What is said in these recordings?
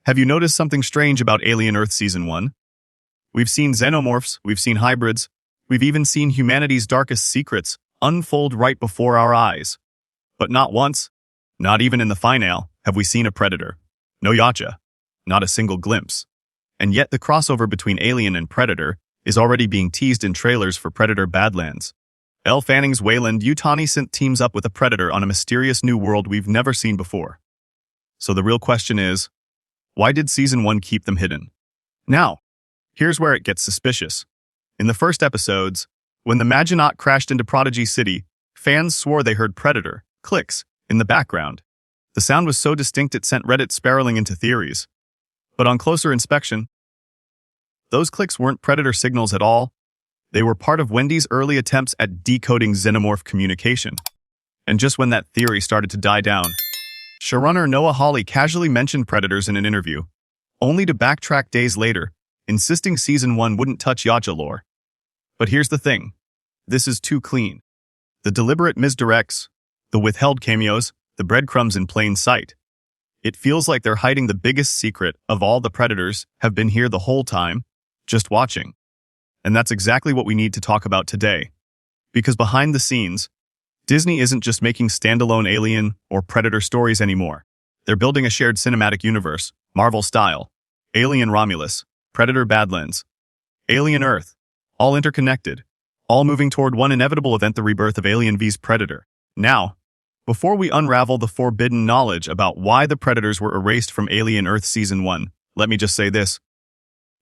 Have you noticed something strange about Alien Earth Season 1? We've seen xenomorphs, we've seen hybrids, we've even seen humanity's darkest secrets unfold right before our eyes. But not once, not even in the finale, have we seen a predator. No Yacha. Not a single glimpse. And yet the crossover between Alien and Predator is already being teased in trailers for Predator Badlands. Elle Fanning's Wayland Yutani synth teams up with a predator on a mysterious new world we've never seen before. So the real question is, why did Season 1 keep them hidden? Now, here's where it gets suspicious. In the first episodes, when the Maginaut crashed into Prodigy City, fans swore they heard Predator clicks in the background. The sound was so distinct it sent Reddit spiraling into theories. But on closer inspection, those clicks weren't Predator signals at all. They were part of Wendy's early attempts at decoding xenomorph communication. And just when that theory started to die down, showrunner Noah Hawley casually mentioned predators in an interview, only to backtrack days later, insisting Season 1 wouldn't touch Yacha lore. But here's the thing. This is too clean. The deliberate misdirects, the withheld cameos, the breadcrumbs in plain sight. It feels like they're hiding the biggest secret of all the predators have been here the whole time, just watching. And that's exactly what we need to talk about today. Because behind the scenes, Disney isn't just making standalone Alien or Predator stories anymore. They're building a shared cinematic universe, Marvel style. Alien Romulus, Predator Badlands, Alien Earth, all interconnected, all moving toward one inevitable event, the rebirth of Alien vs Predator. Now, before we unravel the forbidden knowledge about why the Predators were erased from Alien Earth Season 1, let me just say this.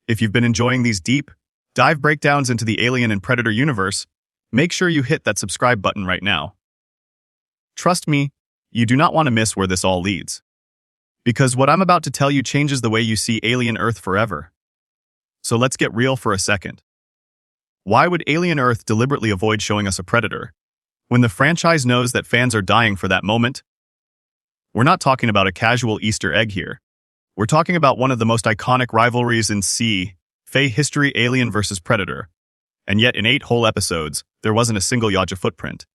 If you've been enjoying these deep dive breakdowns into the Alien and Predator universe, make sure you hit that subscribe button right now. Trust me, you do not want to miss where this all leads. Because what I'm about to tell you changes the way you see Alien Earth forever. So let's get real for a second. Why would Alien Earth deliberately avoid showing us a predator, when the franchise knows that fans are dying for that moment? We're not talking about a casual Easter egg here. We're talking about one of the most iconic rivalries in sci-fi history, Alien vs. Predator. And yet in 8 whole episodes, there wasn't a single Yacha footprint.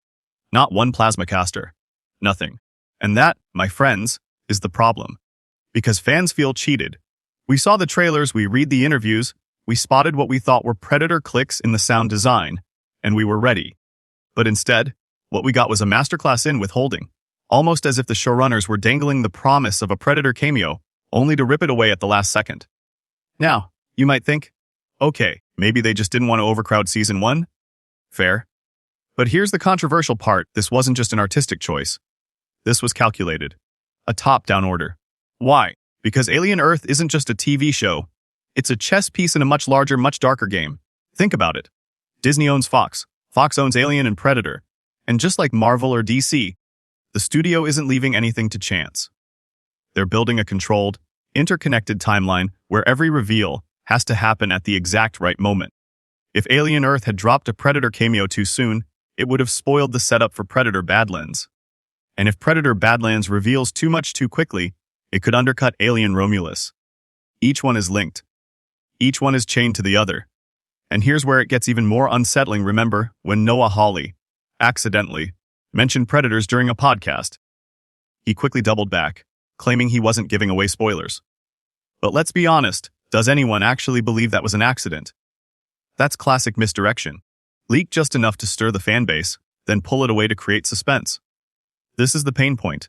Not one plasma caster. Nothing. And that, my friends, is the problem. Because fans feel cheated. We saw the trailers, we read the interviews, we spotted what we thought were Predator clicks in the sound design, and we were ready. But instead, what we got was a masterclass in withholding, almost as if the showrunners were dangling the promise of a Predator cameo, only to rip it away at the last second. Now, you might think, okay, maybe they just didn't want to overcrowd Season 1? Fair. But here's the controversial part, this wasn't just an artistic choice. This was calculated. A top-down order. Why? Because Alien Earth isn't just a TV show. It's a chess piece in a much larger, much darker game. Think about it. Disney owns Fox. Fox owns Alien and Predator. And just like Marvel or DC, the studio isn't leaving anything to chance. They're building a controlled, interconnected timeline where every reveal has to happen at the exact right moment. If Alien Earth had dropped a Predator cameo too soon, it would have spoiled the setup for Predator Badlands. And if Predator Badlands reveals too much too quickly, it could undercut Alien Romulus. Each one is linked. Each one is chained to the other. And here's where it gets even more unsettling. Remember when Noah Hawley accidentally mentioned predators during a podcast? He quickly doubled back, claiming he wasn't giving away spoilers. But let's be honest, does anyone actually believe that was an accident? That's classic misdirection. Leak just enough to stir the fanbase, then pull it away to create suspense. This is the pain point.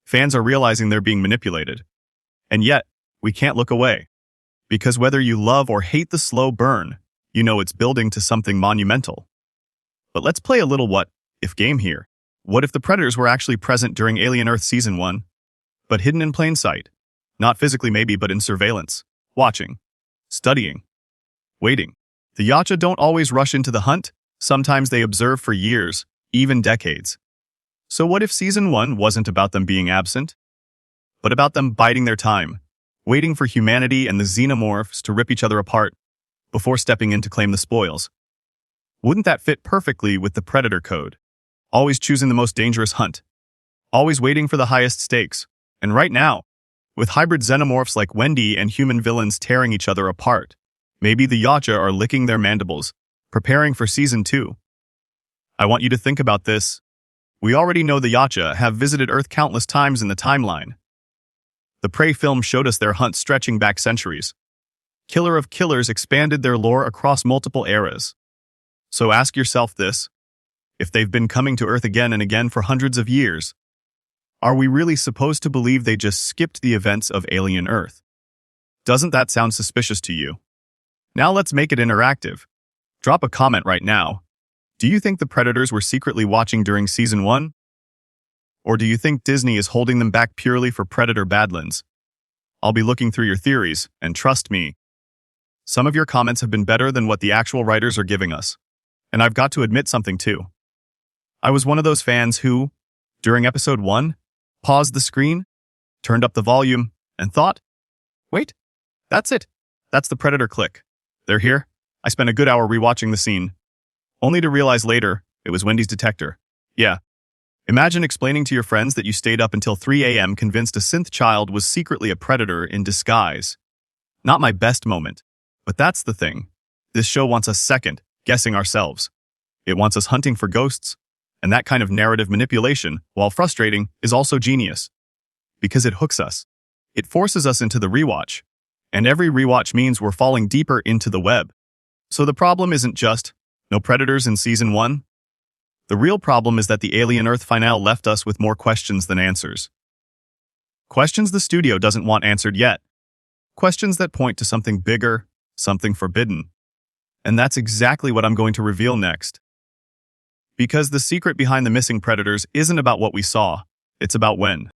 Fans are realizing they're being manipulated. And yet, we can't look away. Because whether you love or hate the slow burn, you know it's building to something monumental. But let's play a little what-if game here. What if the Predators were actually present during Alien Earth Season 1, but hidden in plain sight? Not physically maybe, but in surveillance, watching, studying, waiting. The Yacha don't always rush into the hunt. Sometimes they observe for years, even decades. So what if Season 1 wasn't about them being absent, but about them biding their time, waiting for humanity and the xenomorphs to rip each other apart before stepping in to claim the spoils? Wouldn't that fit perfectly with the Predator code? Always choosing the most dangerous hunt, always waiting for the highest stakes. And right now, with hybrid xenomorphs like Wendy and human villains tearing each other apart, maybe the Yacha are licking their mandibles, preparing for Season 2. I want you to think about this. We already know the Yacha have visited Earth countless times in the timeline. The Prey film showed us their hunt stretching back centuries. Killer of Killers expanded their lore across multiple eras. So ask yourself this: if they've been coming to Earth again and again for hundreds of years, are we really supposed to believe they just skipped the events of Alien Earth? Doesn't that sound suspicious to you? Now let's make it interactive. Drop a comment right now. Do you think the Predators were secretly watching during Season 1? Or do you think Disney is holding them back purely for Predator Badlands? I'll be looking through your theories, and trust me, some of your comments have been better than what the actual writers are giving us. And I've got to admit something too. I was one of those fans who, during Episode 1, paused the screen, turned up the volume, and thought, wait, that's it. That's the Predator click. They're here. I spent a good hour rewatching the scene, only to realize later it was Wendy's detector. Yeah. Imagine explaining to your friends that you stayed up until 3 a.m. convinced a synth child was secretly a predator in disguise. Not my best moment. But that's the thing. This show wants us second, guessing ourselves. It wants us hunting for ghosts. And that kind of narrative manipulation, while frustrating, is also genius. Because it hooks us. It forces us into the rewatch. And every rewatch means we're falling deeper into the web. So the problem isn't just no predators in Season 1. The real problem is that the Alien Earth finale left us with more questions than answers. Questions the studio doesn't want answered yet. Questions that point to something bigger, something forbidden. And that's exactly what I'm going to reveal next. Because the secret behind the missing predators isn't about what we saw, it's about when.